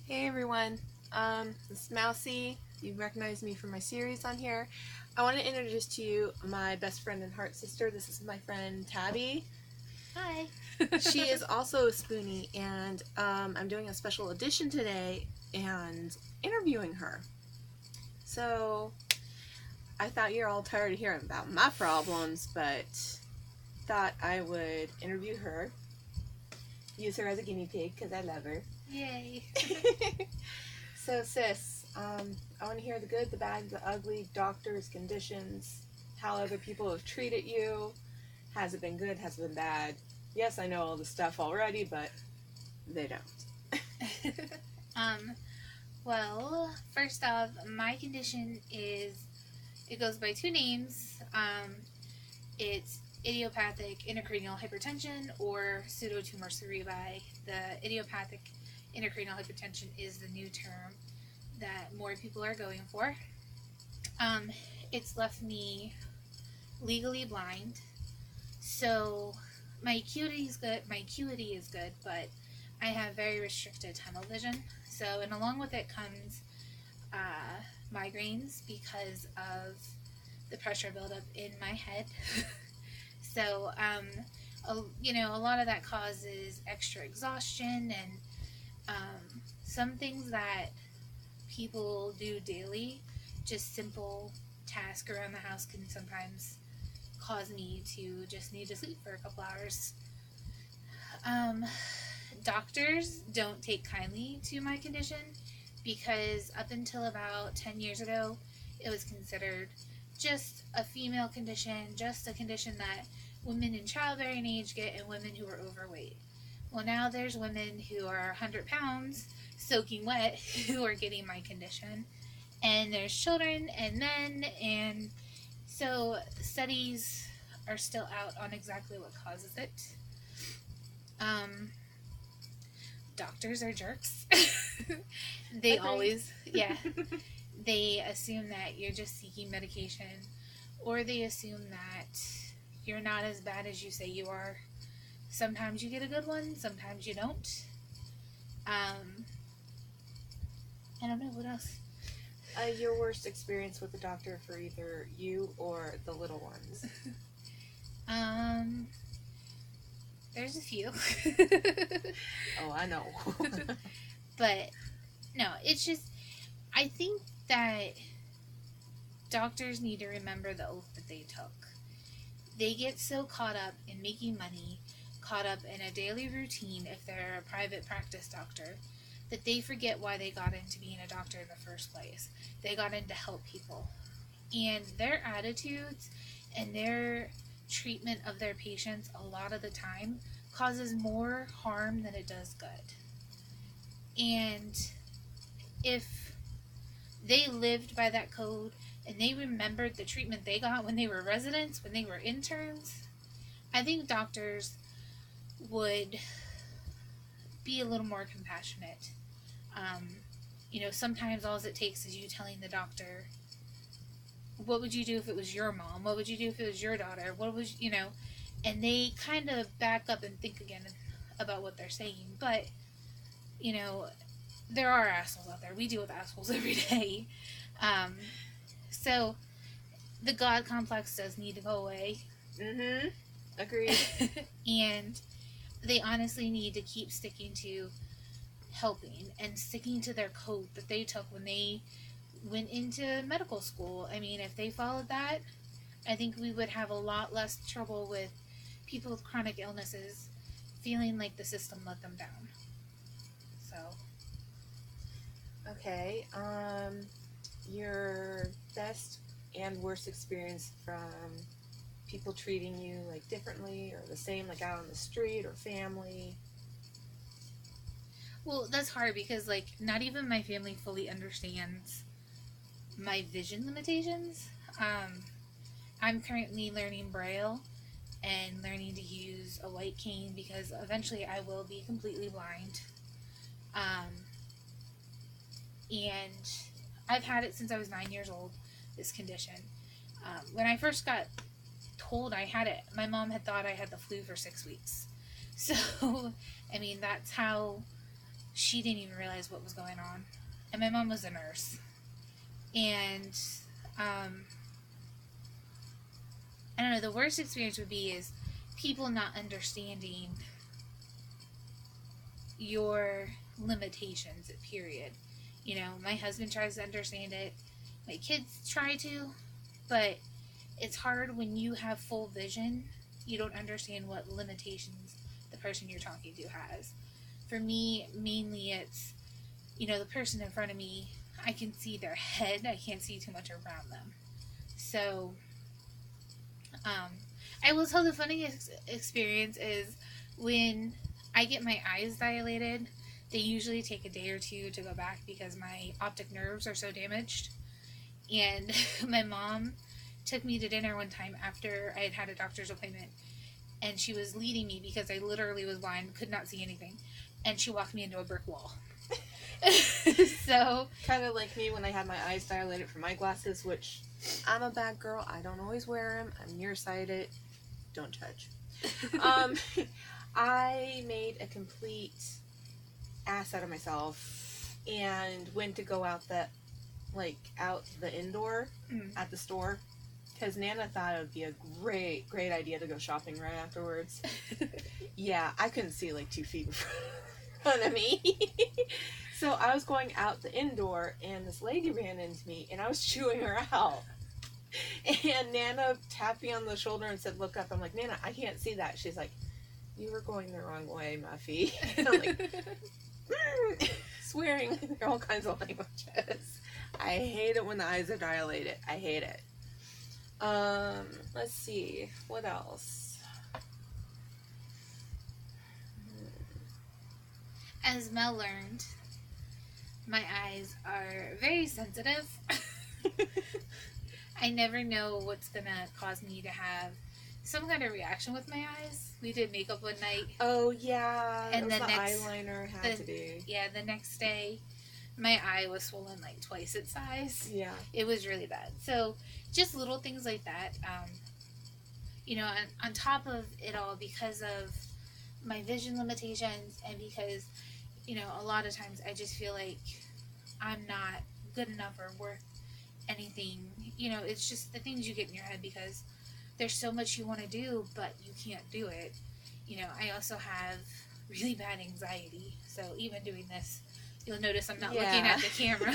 Hey everyone, this is Mousy. You recognize me from my series on here. I want to introduce to you my best friend and heart sister. This is my friend Tabby. Hi. She is also a Spoonie, and I'm doing a special edition today and interviewing her. So I thought you're all tired of hearing about my problems, but thought I would interview her, use her as a guinea pig because I love her. Yay. So, sis, I want to hear the good, the bad, the ugly, doctors, conditions, how other people have treated you. Has it been good? Has it been bad? Yes, I know all the stuff already, but they don't. um, well, first off, my condition it goes by two names. It's idiopathic intracranial hypertension or pseudotumor cerebri. The idiopathic intracranial hypertension is the new term that more people are going for. Um, it's left me legally blind, so my acuity is good. But I have very restricted tunnel vision. So, and along with it comes migraines because of the pressure buildup in my head. So, a lot of that causes extra exhaustion, and some things that people do daily, just simple tasks around the house, can sometimes cause me to just need to sleep for a couple hours. Um, Doctors don't take kindly to my condition because up until about 10 years ago, it was considered just a female condition, just a condition that women in childbearing age get and women who are overweight. Well, now there's women who are 100 pounds soaking wet who are getting my condition, and there's children and men, and so studies are still out on exactly what causes it. Um, Doctors are jerks. They Agreed. always, yeah, they assume that you're just seeking medication, or they assume that you're not as bad as you say you are. Sometimes you get a good one, sometimes you don't. Um, I don't know what else. Your worst experience with the doctor for either you or the little ones? Um, there's a few. Oh, I know. But no, it's just, I think that doctors need to remember the oath that they took. They get so caught up in making money, caught up in a daily routine if they're a private practice doctor, that they forget why they got into being a doctor in the first place. They got in to help people. And their attitudes and their treatment of their patients a lot of the time causes more harm than it does good. And if they lived by that code and they remembered the treatment they got when they were residents, when they were interns, I think doctors would be a little more compassionate. Um, sometimes all it takes is you telling the doctor, what would you do if it was your mom? What would you do if it was your daughter? What was, and they kind of back up and think again about what they're saying. But, you know, there are assholes out there. We deal with assholes every day. Um, so the God complex does need to go away. Mm-hmm. Agreed. And they honestly need to keep sticking to helping and sticking to their code that they took when they went into medical school. I mean, if they followed that, I think we would have a lot less trouble with people with chronic illnesses feeling like the system let them down. So, Okay. Your best and worst experience from people treating you like differently or the same, like out on the street or family? well, that's hard because, like, not even my family fully understands my vision limitations. Um, I'm currently learning Braille and learning to use a white cane because eventually I will be completely blind. Um, and I've had it since I was 9 years old, this condition. When I first got told I had it, my mom had thought I had the flu for 6 weeks. So, I mean, that's how she didn't even realize what was going on. And my mom was a nurse. And, I don't know, the worst experience would be is people not understanding your limitations, period. You know, my husband tries to understand it. My kids try to. But it's hard when you have full vision. You don't understand what limitations the person you're talking to has. For me, mainly it's, you know, the person in front of me, I can see their head. I can't see too much around them. So, I will tell the funniest experience is when I get my eyes dilated, they usually take a day or two to go back because my optic nerves are so damaged. And my mom took me to dinner one time after I had had a doctor's appointment, and she was leading me because I literally was blind, could not see anything, and she walked me into a brick wall. So kind of like me when I had my eyes dilated from my glasses, which I'm a bad girl. I don't always wear them. I'm nearsighted. Don't judge. I made a complete ass out of myself and went to go out the indoor at the store, because Nana thought it would be a great idea to go shopping right afterwards. Yeah, I couldn't see like 2 feet in front of me. So I was going out the indoor, and this lady ran into me, and I was chewing her out. And Nana tapped me on the shoulder and said, "Look up." I'm like, "Nana, I can't see that." She's like, "You were going the wrong way, Muffy." And I'm like, swearing all kinds of languages. I hate it when the eyes are dilated. I hate it. Let's see. What else? as Mel learned, my eyes are very sensitive. I never know what's gonna cause me to have some kind of reaction with my eyes. We did makeup one night. Oh yeah, and the eyeliner had to be. Yeah, the next day, my eye was swollen like twice its size. Yeah, it was really bad. So just little things like that. You know, on top of it all, because of my vision limitations, and because, you know, a lot of times I just feel like I'm not good enough or worth anything. You know, it's just the things you get in your head because there's so much you want to do, but you can't do it. You know, I also have really bad anxiety. So even doing this, you'll notice I'm not looking at the camera.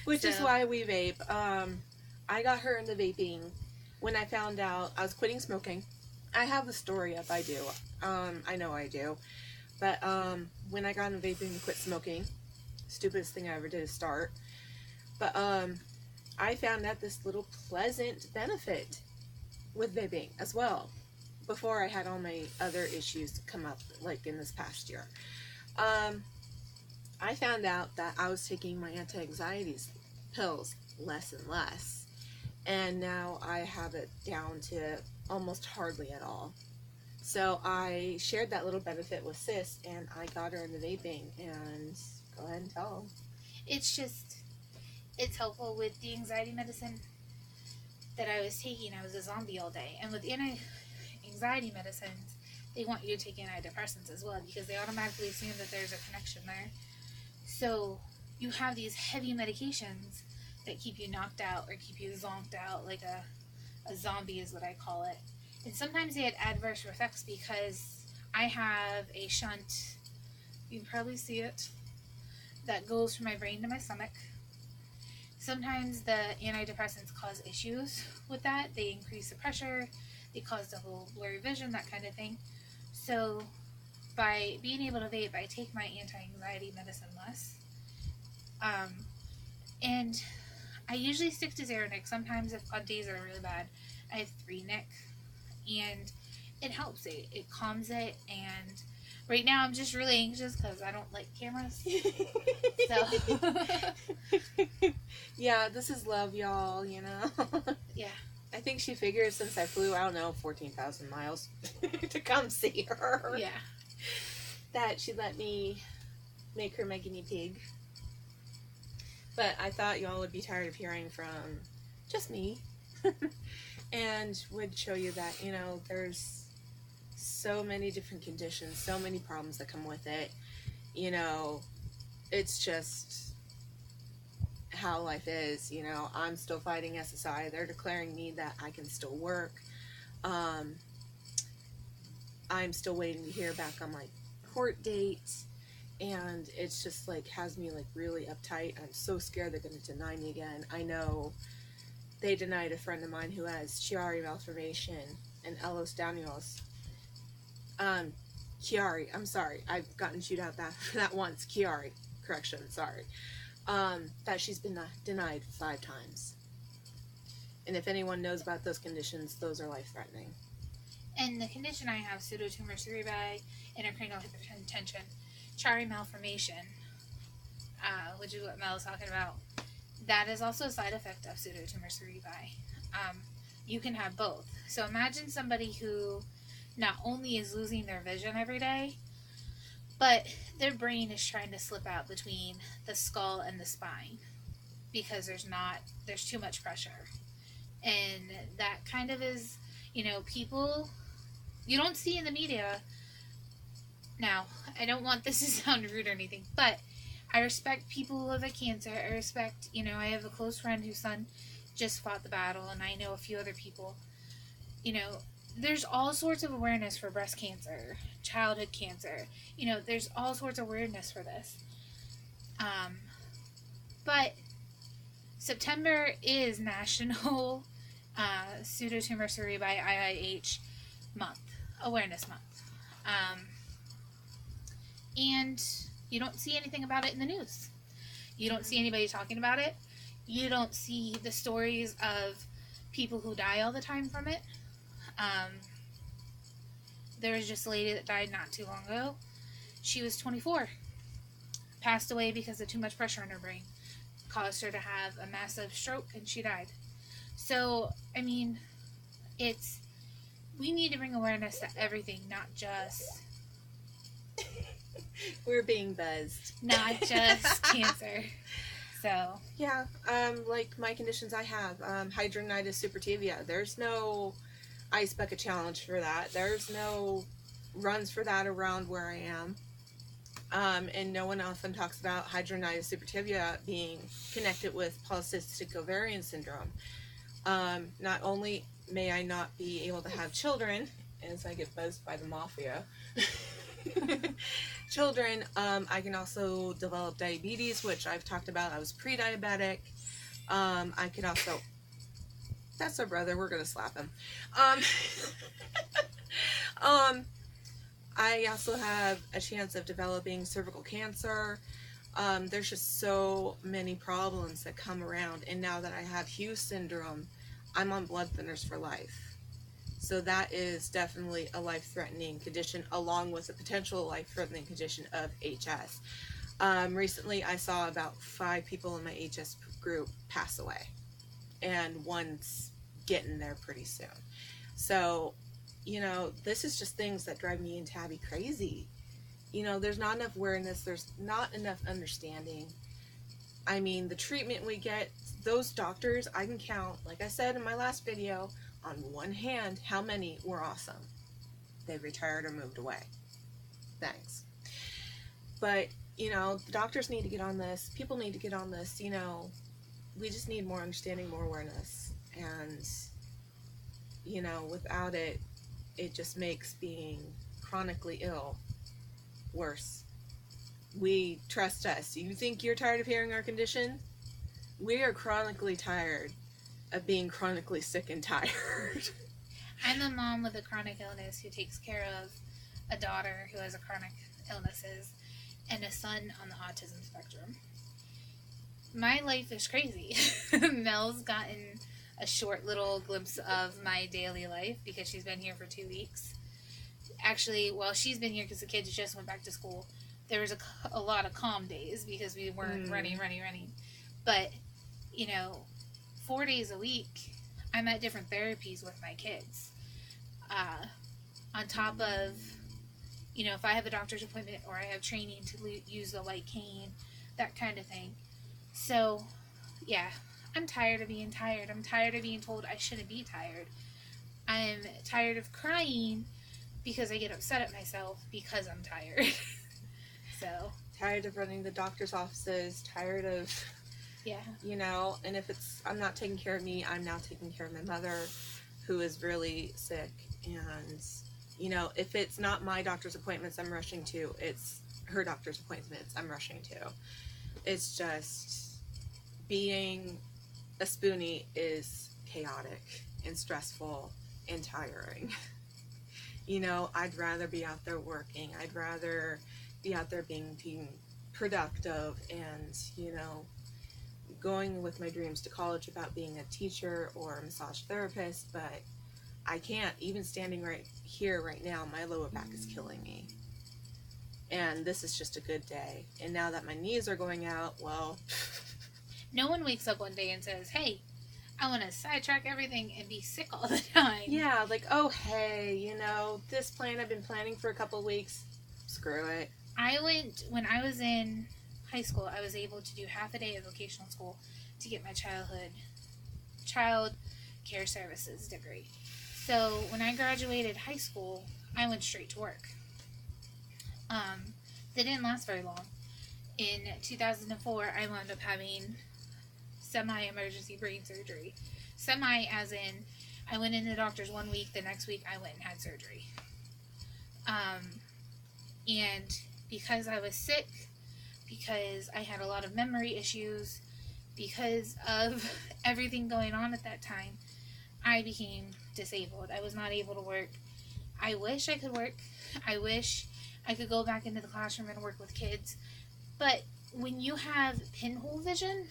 Which is why we vape. I got her into vaping when I found out I was quitting smoking. I have the story up, I do. I know I do. But when I got into vaping and quit smoking, stupidest thing I ever did is start. But I found out this little pleasant benefit with vaping as well, before I had all my other issues come up, like in this past year. I found out that I was taking my anti-anxiety pills less and less, and now I have it down to almost hardly at all. So I shared that little benefit with Sis, and I got her into vaping, and go ahead and tell them. It's helpful with the anxiety medicine that I was taking. I was a zombie all day. And with anti-anxiety medicines, they want you to take antidepressants as well because they automatically assume that there's a connection there. So you have these heavy medications that keep you knocked out or keep you zonked out, like a zombie is what I call it. And sometimes they had adverse effects because I have a shunt, you can probably see it, that goes from my brain to my stomach. Sometimes the antidepressants cause issues with that. They increase the pressure, they cause double blurry vision, that kind of thing. So by being able to vape, I take my anti-anxiety medicine less. And I usually stick to 0-nic. Sometimes if on days that are really bad, I have 3-nic. And it helps. It calms it. And right now I'm just really anxious because I don't like cameras. So yeah, this is love, y'all, you know. Yeah. I think she figures since I flew, I don't know, 14,000 miles to come see her. Yeah. That she let me make her my guinea pig. But I thought y'all would be tired of hearing from just me. And would show you that, you know, there's so many different conditions, so many problems that come with it. you know, it's just how life is. You know, I'm still fighting SSI. They're declaring me that I can still work. Um, I'm still waiting to hear back on my court date. And it's just like has me like really uptight. I'm so scared they're going to deny me again. I know they denied a friend of mine who has Chiari malformation and Ehlers Danlos. Chiari, I'm sorry. I've gotten chewed out that once. Chiari, correction, sorry. That she's been denied 5 times. And if anyone knows about those conditions, those are life-threatening. And the condition I have, pseudotumor cerebri, intracranial hypertension, Chiari malformation, which is what Mel is talking about, that is also a side effect of pseudotumor cerebri. You can have both. So imagine somebody who not only is losing their vision every day, but their brain is trying to slip out between the skull and the spine because there's too much pressure. And that kind of is, people you don't see in the media. Now, I don't want this to sound rude or anything, but I respect people who have a cancer. I respect, I have a close friend whose son just fought the battle, and I know a few other people. There's all sorts of awareness for breast cancer, childhood cancer. There's all sorts of awareness for this. But September is National Pseudotumor cerebri IIH month, awareness month. And you don't see anything about it in the news. You don't see anybody talking about it. You don't see the stories of people who die all the time from it. There was just a lady that died not too long ago. She was 24. Passed away because of too much pressure in her brain. Caused her to have a massive stroke and she died. So, we need to bring awareness to everything, not just... We're being buzzed. Not just cancer. So. Yeah, like my conditions I have, hidradenitis suppurativa. There's no ice bucket challenge for that. There's no runs for that around where I am. And no one often talks about hidradenitis suppurativa being connected with polycystic ovarian syndrome. Not only may I not be able to have children, as I get buzzed by the mafia, children, I can also develop diabetes, which I've talked about. I was pre-diabetic. I can also... That's our brother. We're going to slap him. I also have a chance of developing cervical cancer. There's just so many problems that come around. And now that I have Hughes syndrome, I'm on blood thinners for life. So that is definitely a life-threatening condition, along with a potential life-threatening condition of HS. Recently, I saw about 5 people in my HS group pass away. And one's getting there pretty soon. So, this is just things that drive me and Tabby crazy. There's not enough awareness. There's not enough understanding. The treatment we get, those doctors, I can count, like I said in my last video, on one hand how many were awesome. They retired or moved away. Thanks. But, the doctors need to get on this. People need to get on this. We just need more understanding, more awareness. And, without it, it just makes being chronically ill worse. Trust us. You think you're tired of hearing our condition? We are chronically tired of being chronically sick and tired. I'm a mom with a chronic illness who takes care of a daughter who has a chronic illnesses and a son on the autism spectrum. My life is crazy. Mel's gotten a short little glimpse of my daily life because she's been here for 2 weeks. Actually, while she's been here because the kids just went back to school, there was a lot of calm days because we weren't running. But, 4 days a week, I'm at different therapies with my kids. On top of, if I have a doctor's appointment or I have training to use the light cane, that kind of thing. So, yeah, I'm tired of being tired. I'm tired of being told I shouldn't be tired. I'm tired of crying because I get upset at myself because I'm tired. So, tired of running the doctor's offices, tired of, Yeah. you know, and if it's, I'm not taking care of me, I'm now taking care of my mother, who is really sick. And, you know, if it's not my doctor's appointments I'm rushing to, it's her doctor's appointments I'm rushing to. It's just, being a spoonie is chaotic and stressful and tiring. You know, I'd rather be out there working. I'd rather be out there being productive and, you know, going with my dreams to college about being a teacher or a massage therapist, but I can't. Even standing right here right now, my lower back is killing me. And this is just a good day. And now that my knees are going out, well... No one wakes up one day and says, hey, I want to sidetrack everything and be sick all the time. Yeah, like, oh, hey, you know, this plan I've been planning for a couple of weeks, screw it. When I was in high school, I was able to do half a day of vocational school to get my child care services degree. So when I graduated high school, I went straight to work. That didn't last very long. In 2004, I wound up having semi-emergency brain surgery. Semi as in, I went in the doctor's 1 week, the next week I went and had surgery. And because I was sick, because I had a lot of memory issues, because of everything going on at that time, I became disabled. I was not able to work. I wish I could work. I wish I could go back into the classroom and work with kids. But when you have pinhole vision,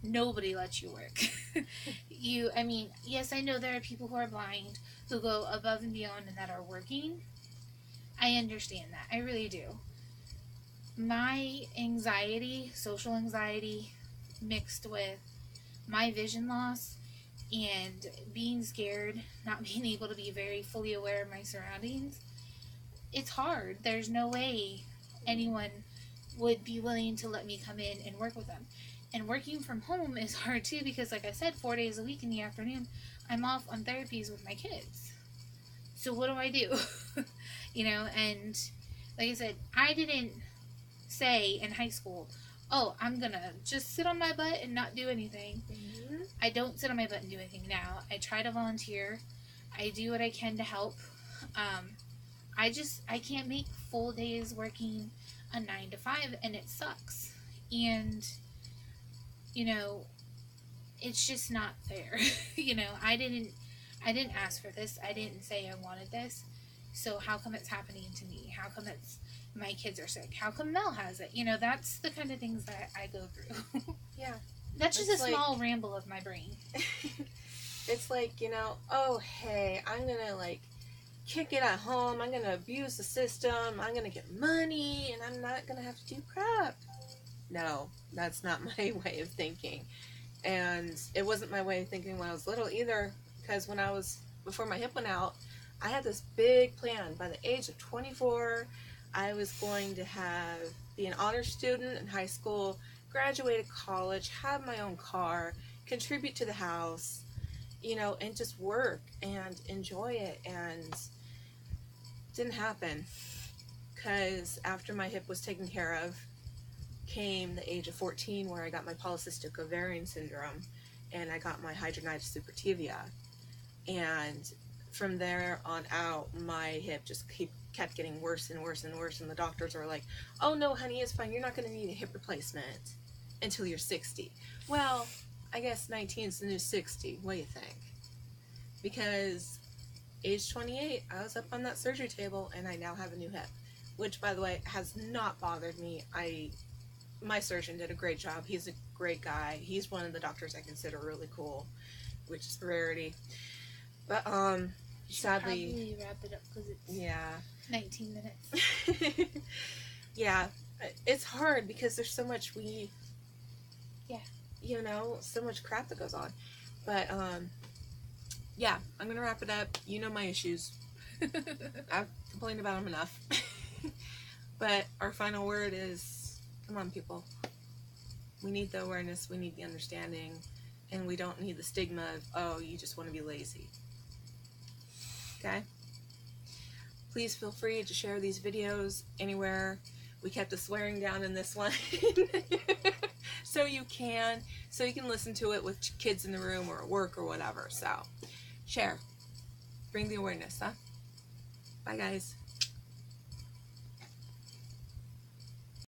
nobody lets you work. Yes, I know there are people who are blind who go above and beyond and that are working. I understand that. I really do. My anxiety, social anxiety, mixed with my vision loss and being scared, not being able to be very fully aware of my surroundings, it's hard. There's no way anyone would be willing to let me come in and work with them. And working from home is hard too because, like I said, 4 days a week in the afternoon, I'm off on therapies with my kids. So what do? You know, and like I said, I didn't say in high school, oh, I'm gonna just sit on my butt and not do anything. Mm-hmm. I don't sit on my butt and do anything now. I try to volunteer. I do what I can to help. I can't make full days working a 9 to 5, and it sucks. And, you know, it's just not fair. You know, I didn't ask for this. I didn't say I wanted this. So how come it's happening to me? How come my kids are sick? How come Mel has it? You know, that's the kind of things that I go through. Yeah. That's just a small ramble of my brain. It's like, you know, oh, hey, I'm going to, like, kick it at home. I'm going to abuse the system. I'm going to get money, and I'm not going to have to do crap. No, that's not my way of thinking. And it wasn't my way of thinking when I was little either, because before my hip went out, I had this big plan. By the age of 24, I was going to be an honor student in high school, graduate college, have my own car, contribute to the house, you know, and just work and enjoy it. And it didn't happen, because after my hip was taken care of came the age of 14, where I got my polycystic ovarian syndrome and I got my hidradenitis suppurativa. And from there on out, my hip just kept getting worse and worse and worse, and the doctors are like, oh no honey, it's fine, you're not going to need a hip replacement until you're 60. Well, I guess 19 is the new 60. What do you think? Because age 28, I was up on that surgery table and I now have a new hip, which, by the way, has not bothered me. My surgeon did a great job. He's a great guy. He's one of the doctors I consider really cool, which is a rarity. But sadly, probably wrap it up because it's 19 minutes. Yeah, it's hard because there's so much you know, so much crap that goes on. But yeah, I'm gonna wrap it up. You know my issues. I've complained about them enough. But our final word is, come on, people. We need the awareness, we need the understanding, and we don't need the stigma of, oh, you just want to be lazy. Okay? Please feel free to share these videos anywhere We kept the swearing down in this one. so you can listen to it with kids in the room or at work or whatever. So share. Bring the awareness, huh? Bye, guys.